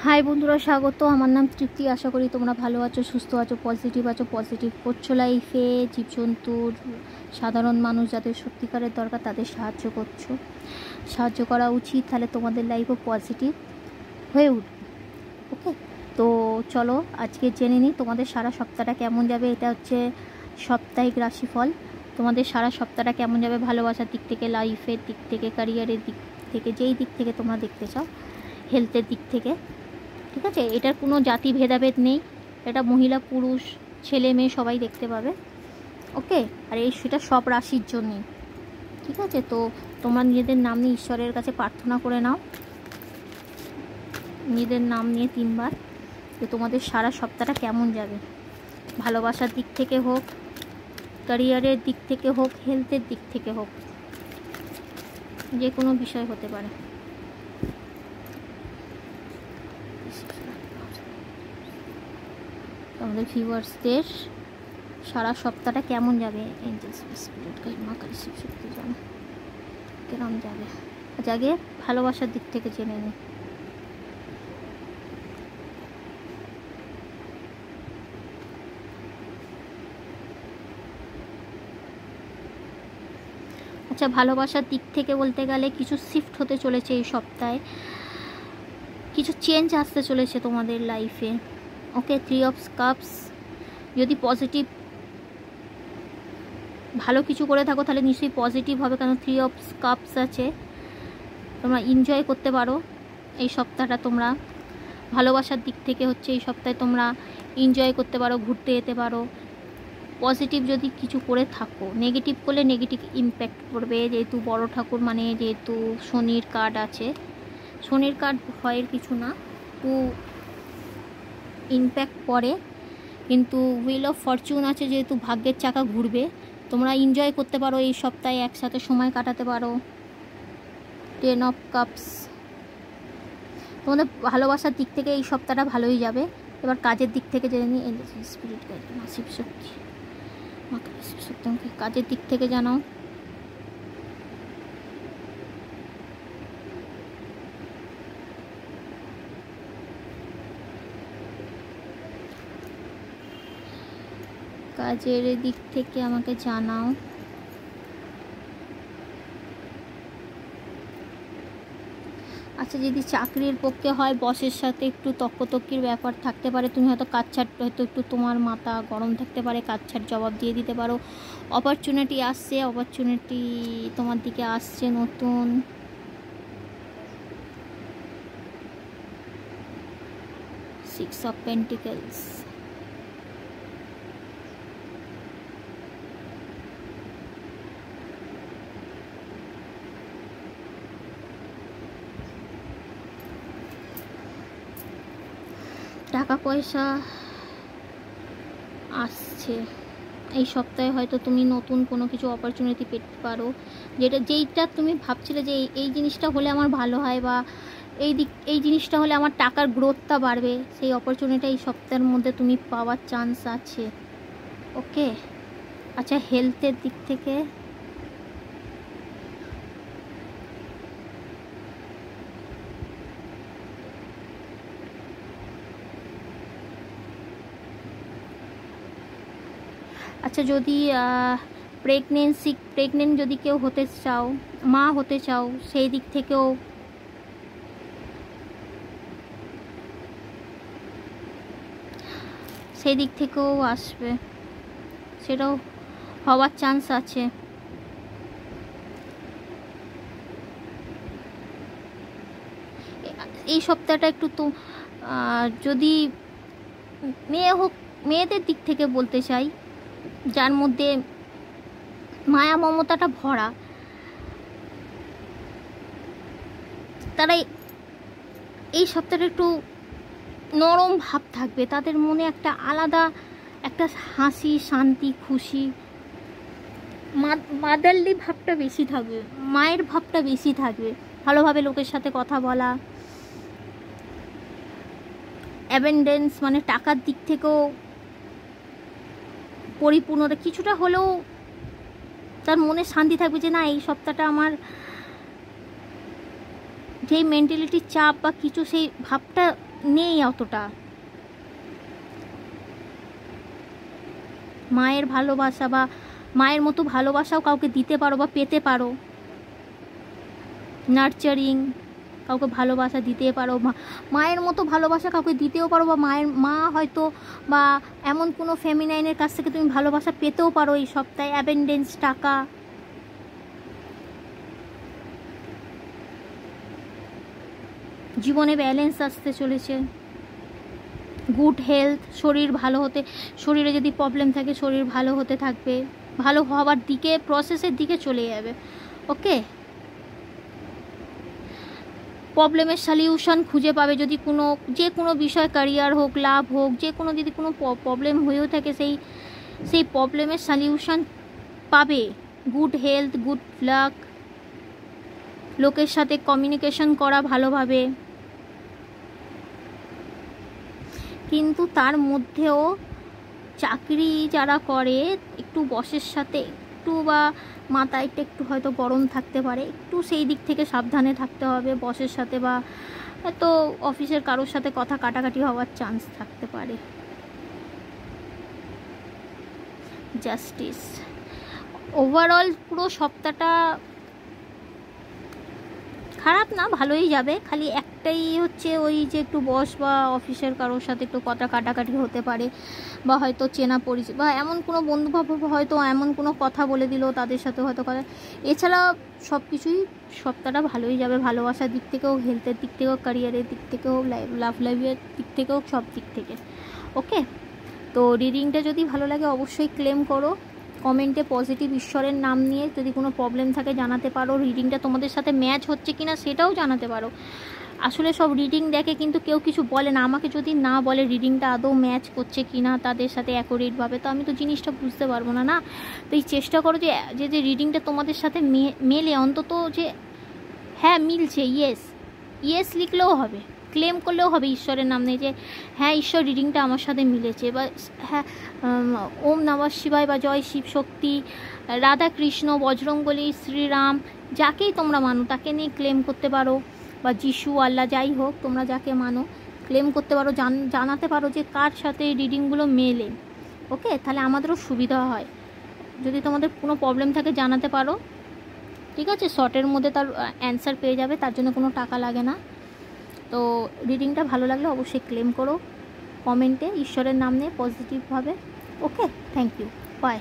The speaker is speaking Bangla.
হাই বন্ধুরা, স্বাগত। আমার নাম তৃপ্তি। আশা করি তোমরা ভালো আছো, সুস্থ আছো, পজিটিভ করছো লাইফে। জীবজন্তুর, সাধারণ মানুষ যাদের সত্যিকারের দরকার তাদের সাহায্য করা উচিত, তাহলে তোমাদের লাইফও পজিটিভ হয়ে উঠবে। ওকে, তো চলো আজকে জেনে নিই তোমাদের সারা সপ্তাহটা কেমন যাবে। এটা হচ্ছে সাপ্তাহিক রাশিফল। তোমাদের সারা সপ্তাহটা কেমন যাবে ভালোবাসার দিক থেকে, লাইফের দিক থেকে, ক্যারিয়ারের দিক থেকে, যেই দিক থেকে তোমরা দেখতে চাও, হেলথের দিক থেকে। ঠিক আছে, এটার কোনো জাতি ভেদাভেদ নেই, এটা মহিলা পুরুষ ছেলে মেয়ে সবাই দেখতে পাবে। ওকে, আর সেটা সব রাশির জন্যই। ঠিক আছে, তো তোমরা নিজেদের নাম নিয়ে ঈশ্বরের কাছে প্রার্থনা করে নাও, নিজেদের নাম নিয়ে 3 বার, যে তোমাদের সারা সপ্তাহটা কেমন যাবে। ভালোবাসার দিক থেকে হোক, ক্যারিয়ারের দিক থেকে হোক, হেলথের দিক থেকে হোক, যে কোনো বিষয় হতে পারে। আমাদের ভিউয়ার্সদের সারা সপ্তাহটা কেমন যাবে, এঞ্জেলস স্পিরিট গাইড মা কালী শিব শক্তি জানো কেমন যাবে। আগে ভালোবাসার দিক থেকে জেনে নিই। আচ্ছা, ভালোবাসার দিক থেকে বলতে গেলে কিছু শিফট হতে চলেছে এই সপ্তাহে, কিছু চেঞ্জ আসতে চলেছে তোমাদের লাইফে। ওকে, 3 অফ কাপস। যদি পজিটিভ ভালো কিছু করে থাকো তাহলে নিশ্চয়ই পজিটিভ হবে, কারণ 3 অফ কাপস আছে। তোমরা এনজয় করতে পারো এই সপ্তাহটা। তোমরা ভালোবাসার দিক থেকে হচ্ছে এই সপ্তাহে তোমরা এনজয় করতে পারো, ঘুরতে যেতে পারো। পজিটিভ যদি কিছু করে থাকো, নেগেটিভ করলে নেগেটিভ ইম্প্যাক্ট পড়বে। যেহেতু বড় ঠাকুর মানে যেহেতু শনির কার্ড আছে, শনির কার্ড ভয়ের কিছু না, একটু ইম্প্যাক্ট পড়ে, কিন্তু হুইল অফ ফরচুন আছে, যেহেতু ভাগ্যের চাকা ঘুরবে। তোমরা এনজয় করতে পারো এই সপ্তাহে, একসাথে সময় কাটাতে পারো। 10 অফ কাপস। তোমাদের ভালোবাসার দিক থেকে এই সপ্তাহটা ভালোই যাবে। এবার কাজের দিক থেকে জেনে নিই। স্পিরিট গাইড মা শিব শক্তি, মা কালী শিব শক্তি আমাকে কাজের দিক থেকে জানাও। কাজের দিক থেকে আমাকে জানাও। আচ্ছা, যদি চাকরির পক্ষে হয়, বসের সাথে একটু তর্কতর্কির ব্যাপার থাকতে পারে। তুমি হয়তো কাজ ছাড়, হয়তো একটু তোমার মাথা গরম থাকতে পারে, কাজ ছাড় জবাব দিয়ে দিতে পারো। অপরচুনিটি আসছে, অপরচুনিটি তোমার দিকে আসছে নতুন। Six of pentacles. টাকা পয়সা আসছে এই সপ্তাহে, হয়তো তুমি নতুন কোনো কিছু অপরচুনিটি পেতে পারো, যেইটা তুমি ভাবছিলে যে এই জিনিসটা হলে আমার ভালো হয়, বা এই জিনিসটা হলে আমার টাকার গ্রোথটা বাড়বে, সেই অপরচুনিটি এই সপ্তাহের মধ্যে তুমি পাওয়ার চান্স আছে। ওকে, আচ্ছা, হেলথের দিক থেকে আচ্ছা, যদি প্রেগনেন্ট যদি কেউ হতে চাও, মা হতে চাও, সেই দিক থেকেও আসবে, সেটাও হওয়ার চান্স আছে। এই সপ্তাহটা একটু তো যদি মেয়ে হোক, মেয়েদের দিক থেকে বলতে চাই, যার মধ্যে মায়া মমতাটা ভরা, তারাই এই সপ্তাহটা একটু নরম ভাব থাকবে। তাদের মনে একটা আলাদা একটা হাসি, শান্তি, খুশি, মাদারলি ভাবটা বেশি থাকবে, মায়ের ভাবটা বেশি থাকবে। ভালোভাবে লোকের সাথে কথা বলা, অ্যাবেন্ডেন্স মানে টাকার দিক থেকেও পরিপূর্ণতা কিছুটা হলেও তার মনে শান্তি থাকবে, যে না, এই সপ্তাহটা আমার যেই মেন্টালিটির চাপ বা কিছু, সেই ভাবটা নেই অতটা। মায়ের ভালোবাসা বা মায়ের মতো ভালোবাসাও কাউকে দিতে পারো বা পেতে পারো, নার্চারিং কাউকে ভালোবাসা দিতে পারো, মায়ের মতো ভালোবাসা কাউকে দিতেও পারো, বা মা হয়তো বা এমন কোনো ফেমিনাইনের কাছ থেকে তুমি ভালোবাসা পেতেও পারো এই সপ্তাহে। অ্যাবেন্ডেন্স, টাকা, জীবনে ব্যালেন্স আসতে চলেছে, গুড হেলথ, শরীর ভালো হতে, শরীরে যদি প্রবলেম থাকে শরীর ভালো হতে থাকবে, ভালো হওয়ার দিকে, প্রসেসের দিকে চলে যাবে। ওকে, প্রবলেমের সলিউশন খুঁজে পাবে। যদি যে কোনো বিষয়, ক্যারিয়ার হোক, লাভ হোক, যে কোনো যদি কোনো প্রবলেম হয়েও থাকে সেই প্রবলেমের সলিউশন পাবে। গুড হেলথ, গুড লাক, লোকের সাথে কমিউনিকেশন করা ভালোভাবে। কিন্তু তার মধ্যেও চাকরি যারা করে একটু বসের সাথে একটু বা মাথায় একটু হয়তো গরম থাকতে পারে, একটু সেই দিক থেকে সাবধানে থাকতে হবে বসের সাথে, বা হয়তো অফিসের কারোর সাথে কথা কাটাকাটি হওয়ার চান্স থাকতে পারে। জাস্টিস, ওভারঅল পুরো সপ্তাহটা খারাপ না, ভালোই যাবে। খালি একটাই হচ্ছে ওই যে একটু বস বা অফিসের কারোর সাথে একটু কথা কাটাকাটি হতে পারে, বা হয়তো চেনা পরিচিত বা এমন কোনো বন্ধুবান্ধব হয়তো এমন কোনো কথা বলে দিল, তাদের সাথে হয়তো কথা। এছাড়া সব কিছুই সপ্তাহটা ভালোই যাবে, ভালোবাসার দিক থেকেও, হেলথের দিক থেকেও, ক্যারিয়ারের দিক থেকেও, লাভ লাইফের দিক থেকেও, সব দিক থেকে। ওকে, তো রিডিংটা যদি ভালো লাগে অবশ্যই ক্লেম করো। কমেন্টে পজিটিভ ঈশ্বরের নাম নিয়ে যদি কোনো প্রবলেম থাকে জানাতে পারো। রিডিংটা তোমাদের সাথে ম্যাচ হচ্ছে কিনা সেটাও জানাতে পারো। আসলে সব রিডিং দেখে কিন্তু কেউ কিছু বলে না, আমাকে যদি না বলে রিডিংটা আদৌ ম্যাচ করছে কিনা তাদের সাথে অ্যাকুরেটভাবে, তো আমি তো জিনিসটা বুঝতে পারবো না। না, তো এই চেষ্টা করো যে যে রিডিংটা তোমাদের সাথে মেলে, অন্তত যে হ্যাঁ মিলছে, ইয়েস লিখলেও হবে, ক্লেম করলেও হবে ঈশ্বরের নাম নিয়ে যে হ্যাঁ ঈশ্বর রিডিংটা আমার সাথে মিলেছে, বা হ্যাঁ ওম নমঃ শিবায় বা জয় শিব শক্তি, রাধা কৃষ্ণ, বজরঙ্গলী, শ্রীরাম, যাকেই তোমরা মানো তাকে নিয়ে ক্লেম করতে পারো, বা যিশু, আল্লাহ, যাই হোক তোমরা যাকে মানো ক্লেম করতে পারো, জানাতে পারো যে কার সাথে এই রিডিংগুলো মেলে। ওকে, তাহলে আমাদেরও সুবিধা হয়। যদি তোমাদের কোনো প্রবলেম থাকে জানাতে পারো, ঠিক আছে? শর্টের মধ্যে তার অ্যান্সার পেয়ে যাবে, তার জন্য কোনো টাকা লাগে না। তো রিডিংটা ভালো লাগলে অবশ্যই ক্লেম করো কমেন্টে ঈশ্বরের নাম নিয়ে পজিটিভভাবে। ওকে, থ্যাংক ইউ, বাই।